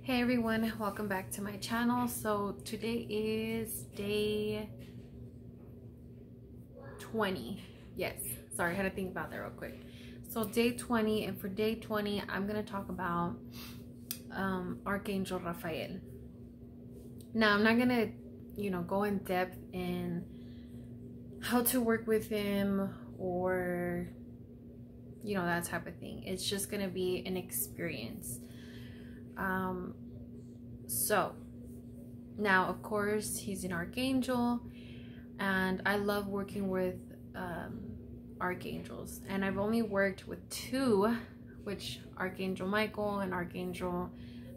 Hey everyone, welcome back to my channel. So today is day 20. Yes, sorry, I had to think about that real quick. So day 20, and for day 20 I'm going to talk about Archangel Raphael. Now I'm not going to go in depth in how to work with him or that type of thing. It's just going to be an experience. So now of course he's an archangel, and I love working with archangels, and I've only worked with two, which Archangel Michael and Archangel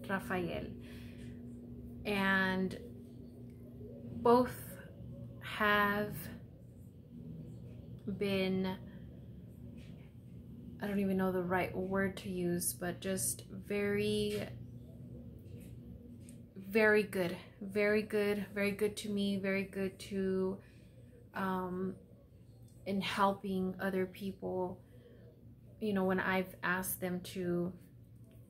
Raphael, and both have been, I don't even know the right word to use, but just very good to me, very good to in helping other people, when I've asked them to.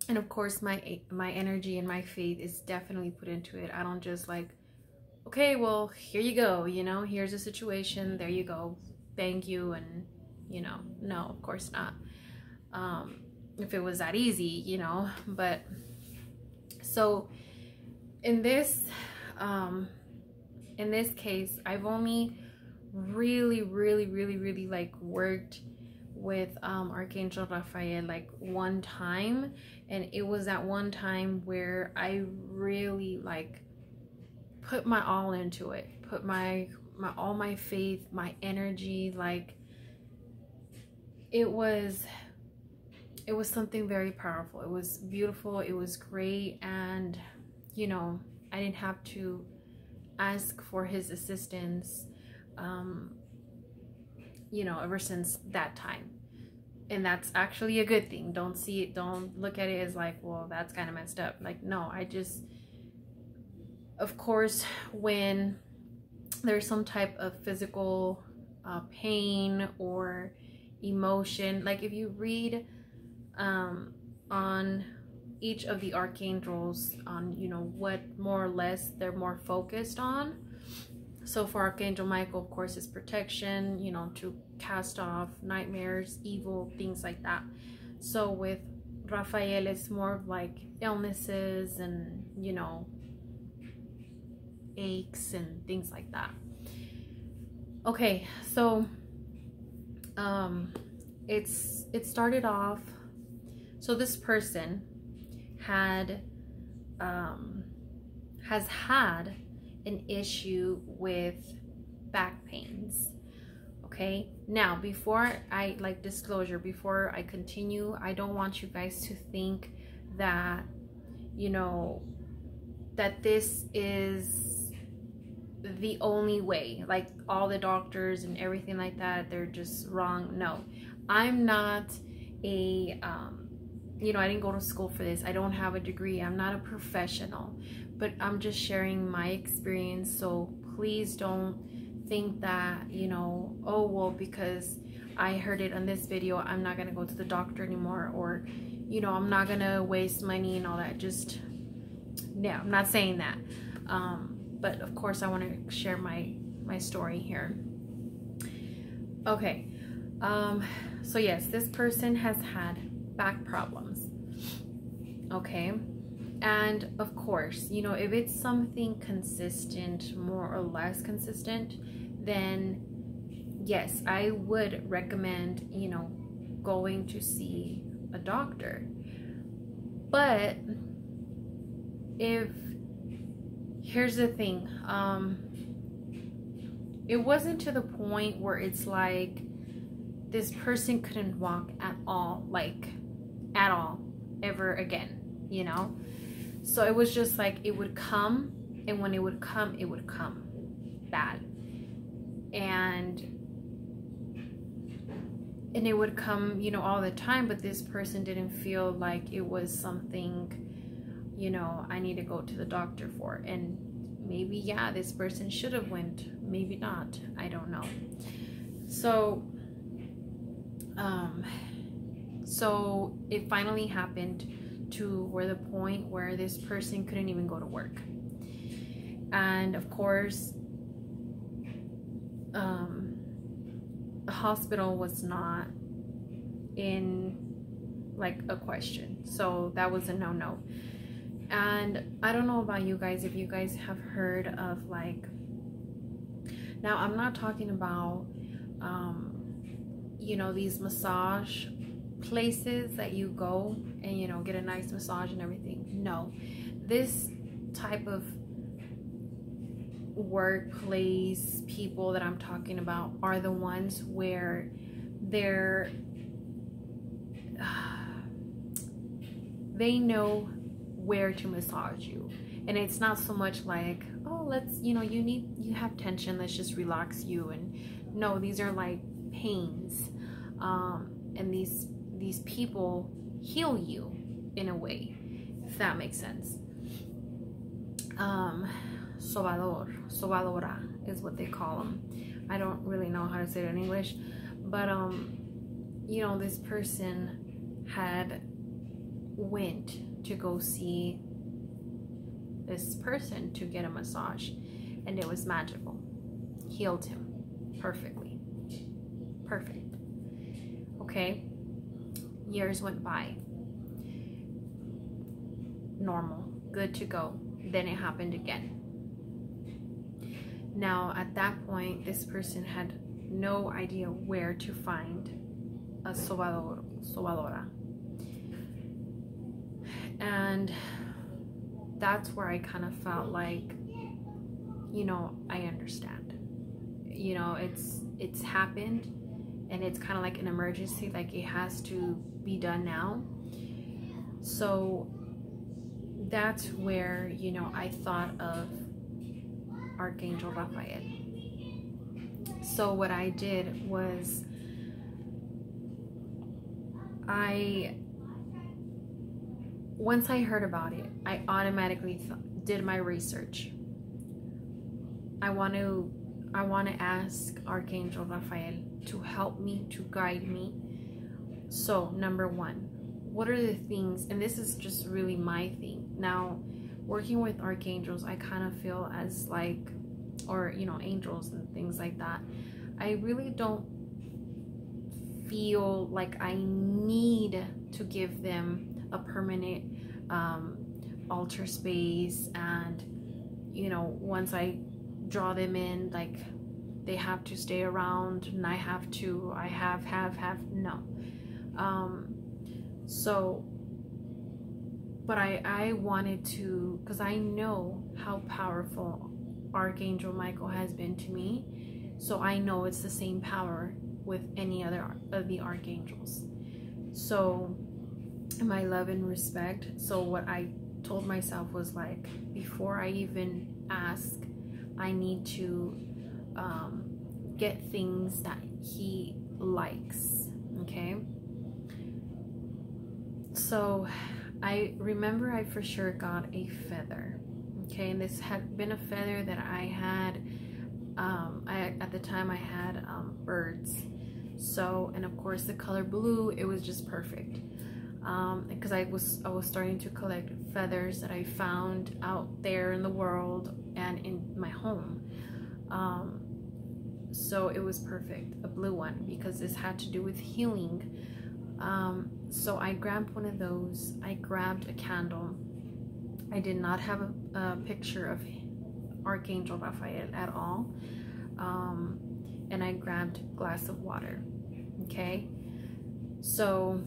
And of course my energy and my faith is definitely put into it. I don't just like, okay, well, here you go, here's a situation, there you go, thank you, and no, of course not. If it was that easy, but so in this case, I've only really like worked with Archangel Raphael like one time, and it was that one time where I really like put my all into it, put my all my faith, my energy. Like it was something very powerful. It was beautiful, it was great, and I didn't have to ask for his assistance ever since that time. And that's actually a good thing. Don't look at it as like, well, that's kind of messed up. Like, no, of course, when there's some type of physical pain or emotion, like if you read on each of the archangels on what more or less they're more focused on. So for Archangel Michael, of course, is protection, to cast off nightmares, evil, things like that. So with Raphael, it's more of like illnesses and aches and things like that. Okay, so it started off, so this person has had an issue with back pains. Okay, now before I before I continue, I don't want you guys to think that that this is the only way, like all the doctors and everything like that, they're just wrong. No, I'm not a I didn't go to school for this. I don't have a degree. I'm not a professional, but I'm just sharing my experience. So please don't think that, oh, well, because I heard it on this video, I'm not going to go to the doctor anymore, or, I'm not going to waste money and all that. Just, yeah, I'm not saying that. But of course I want to share my story here. Okay. So yes, this person has had back problems. Okay, and of course, if it's something consistent, more or less consistent, then yes, I would recommend going to see a doctor. But here's the thing, it wasn't to the point where it's like this person couldn't walk at all, like at all, ever again, so it was just like it would come, and when it would come bad, and it would come all the time. But this person didn't feel like it was something I need to go to the doctor for. And maybe, yeah, this person should have went, maybe not, I don't know. So so it finally happened to where the point where this person couldn't even go to work. And of course, the hospital was not in like a question, so that was a no-no. And I don't know about you guys, if you guys have heard of like, now I'm not talking about you know, these massage places that you go and, you know, get a nice massage and everything. No, this type of workplace people that I'm talking about are the ones where they know where to massage you. And it's not so much like, oh, let's, you know, you have tension, let's just relax you. And no, these are like pains, and these people heal you in a way, if that makes sense. Sobadora is what they call them. I don't really know how to say it in English, but you know, this person had went to go see this person to get a massage, and it was magical. Healed him perfectly. Perfect. Okay, years went by, normal, good to go. Then it happened again. Now at that point, this person had no idea where to find a sobadora, and that's where I kind of felt like, you know, I understand. You know, it's happened, and it's kind of like an emergency, like it has to be done now. So that's where, you know, I thought of Archangel Raphael. So what I did was once I heard about it, I automatically did my research. I want to ask Archangel Raphael to help me, to guide me. So number one, what are the things, and this is just really my thing. Now, working with archangels, I kind of feel as like, or, you know, angels and things like that, I really don't feel like I need to give them a permanent altar space, and, you know, once I draw them in, like they have to stay around and I have no. So, but I wanted to, because I know how powerful Archangel Michael has been to me, so I know it's the same power with any other of the archangels. So my love and respect. So what I told myself was like, before I even ask, I need to get things that he likes. Okay, so I remember I for sure got a feather. Okay, and this had been a feather that I had at the time I had birds. So, and of course the color blue, it was just perfect, because I was starting to collect feathers that I found out there in the world and in my home. So it was perfect, a blue one, because this had to do with healing. So I grabbed one of those. I grabbed a candle. I did not have a picture of Archangel Raphael at all. And I grabbed a glass of water. Okay, so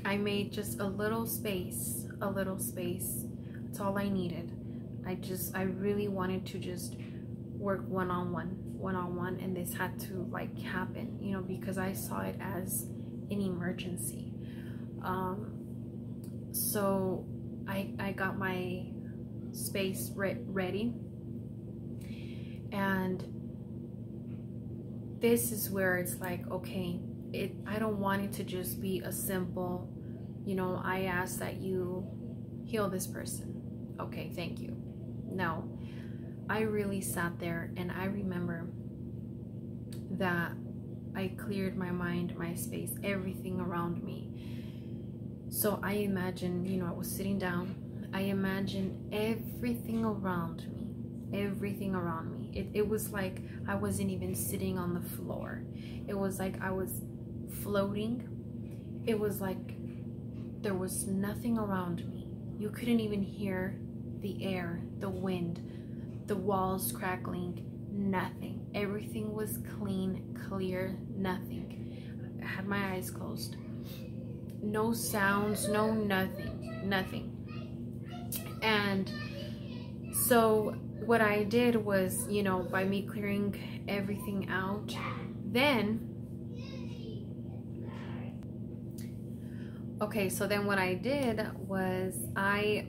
I made just a little space. That's all I needed. I really wanted to just work one-on-one, and this had to like happen, you know, because I saw it as an emergency. So I got my space ready, and this is where it's like, okay, I don't want it to just be a simple, you know, I ask that you heal this person. Okay, thank you. No, I really sat there, and I remember that I cleared my mind, my space, everything around me. So I imagine, you know, I was sitting down. I imagine everything around me, everything around me. It was like I wasn't even sitting on the floor. It was like I was floating. It was like there was nothing around me. You couldn't even hear the air, the wind, the walls crackling, nothing. Everything was clean, clear, nothing. I had my eyes closed. No sounds, no nothing. And so what I did was, you know, by me clearing everything out, then so then what I did was I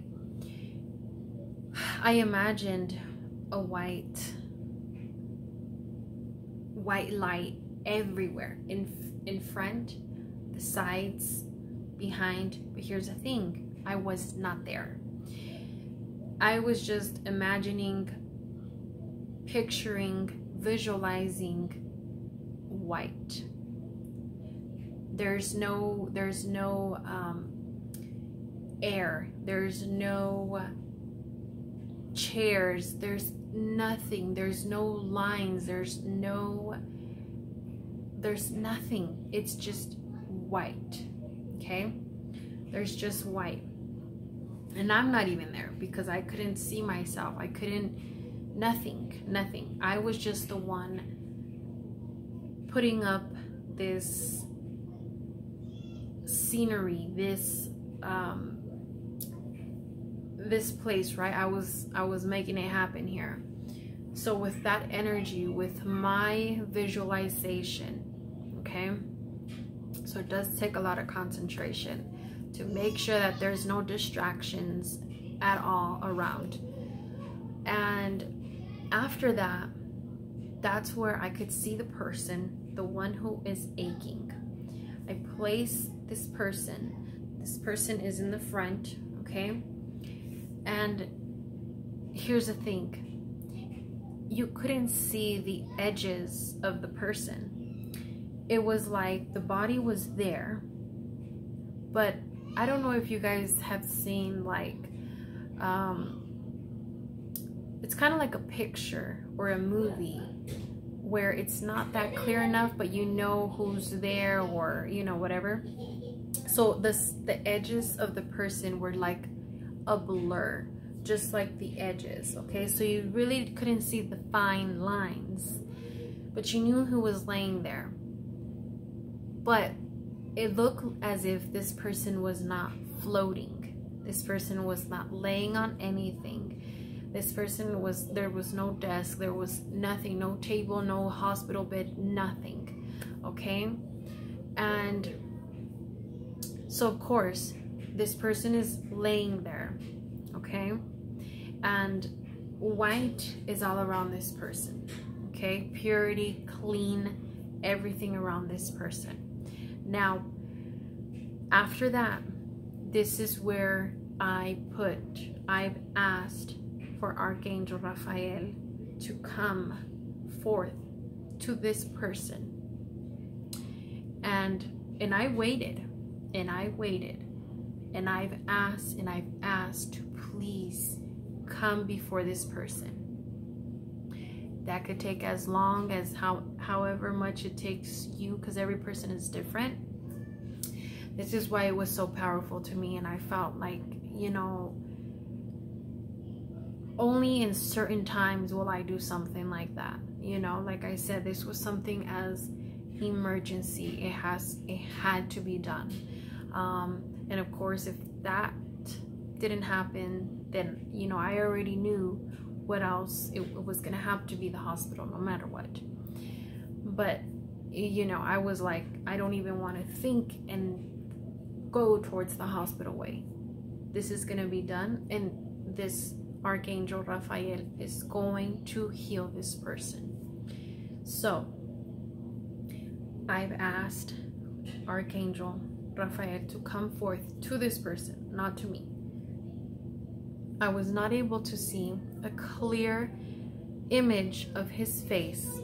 imagined a white light everywhere, in front, the sides, behind. But here's the thing, I was not there. I was just imagining, picturing, visualizing white. There's no air, there's no chairs, there's nothing, there's no lines, there's nothing. It's just white. Okay, there's just white, and I'm not even there because I couldn't see myself. I couldn't, nothing. I was just the one putting up this scenery, this place, right? I was making it happen here. So with that energy, with my visualization, okay, so it does take a lot of concentration to make sure that there's no distractions at all around. And after that, that's where I could see the person, the one who is aching. I place this person. This person is in the front, okay? And here's the thing. You couldn't see the edges of the person. It was like the body was there, but I don't know if you guys have seen, like, it's kind of like a picture or a movie where it's not that clear enough, but you know who's there, or, you know, whatever. So the edges of the person were like a blur, just like the edges, okay? So you really couldn't see the fine lines, but you knew who was laying there. But it looked as if this person was not floating. This person was not laying on anything. This person was, there was no desk, there was nothing, no table, no hospital bed, nothing, okay? And so of course, this person is laying there, okay? And white is all around this person, okay? Purity, clean, everything around this person. Now, after that, this is where I've asked for Archangel Raphael to come forth to this person. And I waited, and I've asked to please come before this person. That could take as long as however much it takes you, because every person is different. This is why it was so powerful to me, and I felt like, you know, only in certain times will I do something like that. You know, like I said, this was something as emergency. It had to be done. And of course, if that didn't happen, then, you know, I already knew what else. It was gonna have to be the hospital no matter what. But, you know, I was like, I don't even want to think and go towards the hospital way. This is gonna be done, and this Archangel Raphael is going to heal this person. So I've asked Archangel Raphael to come forth to this person, not to me. I was not able to see a clear image of his face.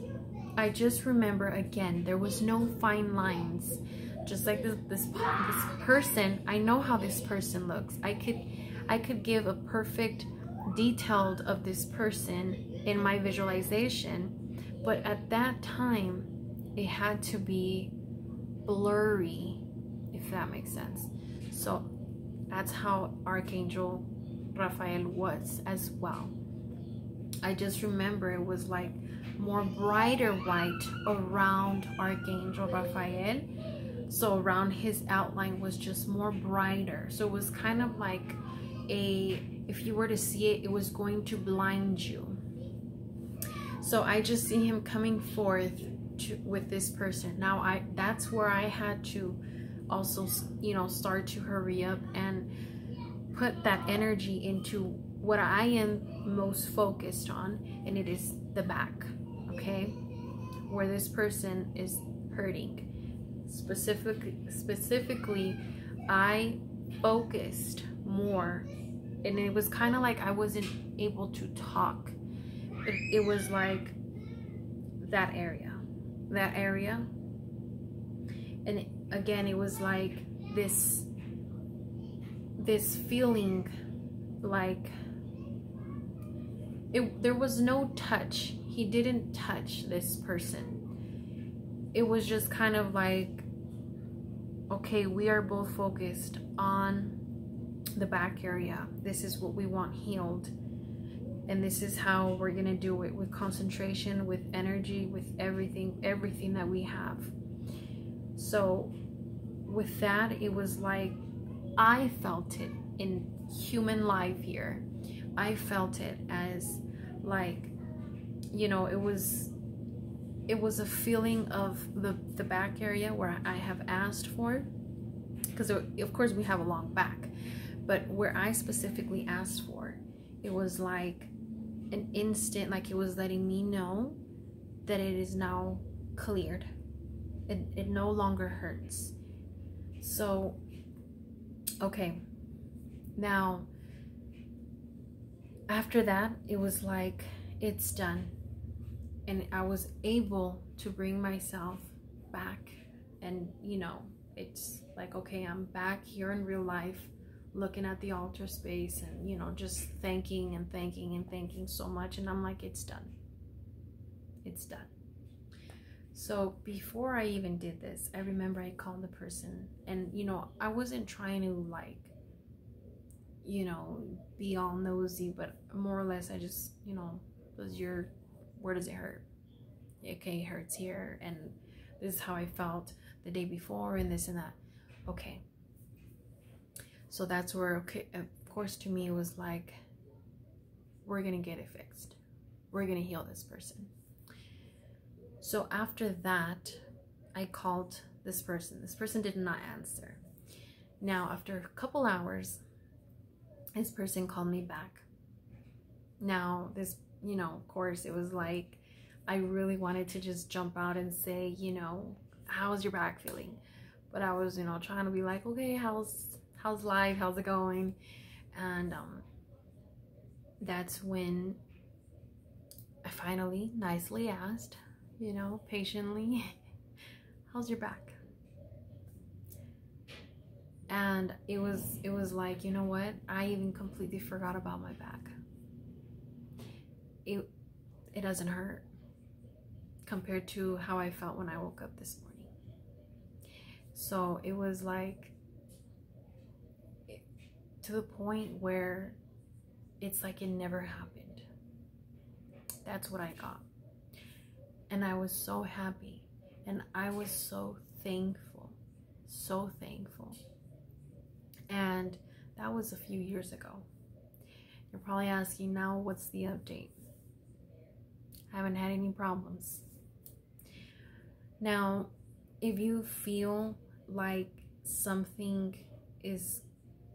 I just remember, again, there was no fine lines, just like this person, I know how this person looks. I could give a perfect detailed of this person in my visualization, but at that time it had to be blurry, if that makes sense. So that's how Archangel Raphael was as well. I just remember it was like more brighter white around Archangel Raphael. So around his outline was just more brighter. So it was kind of like if you were to see it, it was going to blind you. So I just see him coming forth with this person. Now that's where I had to also, you know, start to hurry up and put that energy into what I am most focused on, and it is the back, okay, where this person is hurting. Specifically, I focused more, and it was kind of like I wasn't able to talk. It was like that area, and again, it was like this feeling like there was no touch. He didn't touch this person. It was just kind of like, okay, we are both focused on the back area. This is what we want healed, and this is how we're gonna do it, with concentration, with energy, with everything that we have. So with that, it was like I felt it in human life here. I felt it as like, you know, it was a feeling of the back area where I have asked for, because of course we have a long back, but where I specifically asked for, it was like an instant, like it was letting me know that it is now cleared. It no longer hurts. So okay, now after that, it was like, it's done. And I was able to bring myself back, and you know, it's like, okay, I'm back here in real life, looking at the altar space, and you know, just thanking and thanking and thanking so much. And I'm like, it's done. It's done. So before I even did this, I remember I called the person, and you know, I wasn't trying to like, you know, be all nosy, but more or less I just, you know, where does it hurt? Okay, it hurts here, and this is how I felt the day before, and this and that. Okay. So that's where, okay, of course, to me it was like, we're gonna get it fixed. We're gonna heal this person. So after that, I called this person. This person did not answer. Now, after a couple hours, this person called me back. Now, this, you know, of course, it was like, I really wanted to just jump out and say, you know, how's your back feeling? But I was, you know, trying to be like, okay, how's life? How's it going? And that's when I finally nicely asked, you know, patiently, how's your back? And it was like, you know what? I even completely forgot about my back. It doesn't hurt compared to how I felt when I woke up this morning. So it was like, to the point where it's like it never happened. That's what I got. And I was so happy, and I was so thankful, so thankful. And that was a few years ago. You're probably asking, now what's the update? I haven't had any problems. Now, if you feel like something is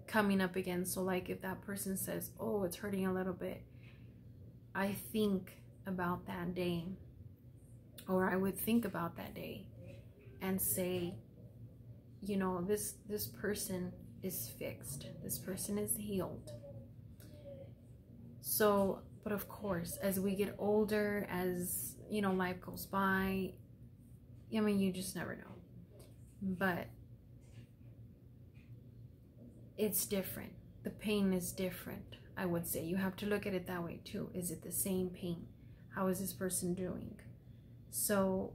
coming up again, so like if that person says, oh, it's hurting a little bit, I think about that day, or I would think about that day and say, you know, this person is fixed. This person is healed. So, but of course, as we get older, as, you know, life goes by, I mean, you just never know. But it's different. The pain is different, I would say. You have to look at it that way too. Is it the same pain? How is this person doing? So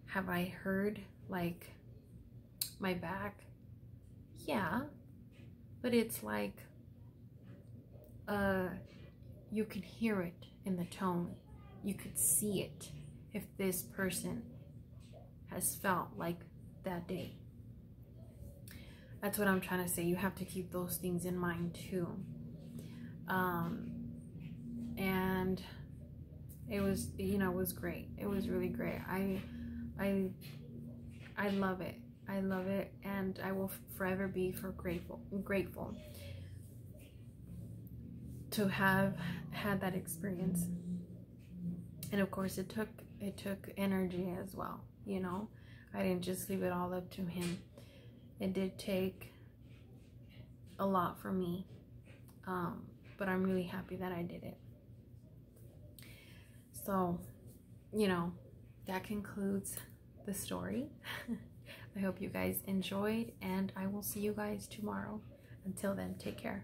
have I heard like my back? Yeah, but it's like you can hear it in the tone. You could see it if this person has felt like that day. That's what I'm trying to say. You have to keep those things in mind too. And it was, you know, it was great. It was really great. I love it. I love it, and I will forever be grateful to have had that experience. And of course, it took energy as well. You know, I didn't just leave it all up to him. It did take a lot for me, but I'm really happy that I did it. So, you know, that concludes the story. I hope you guys enjoyed, and I will see you guys tomorrow. Until then, take care.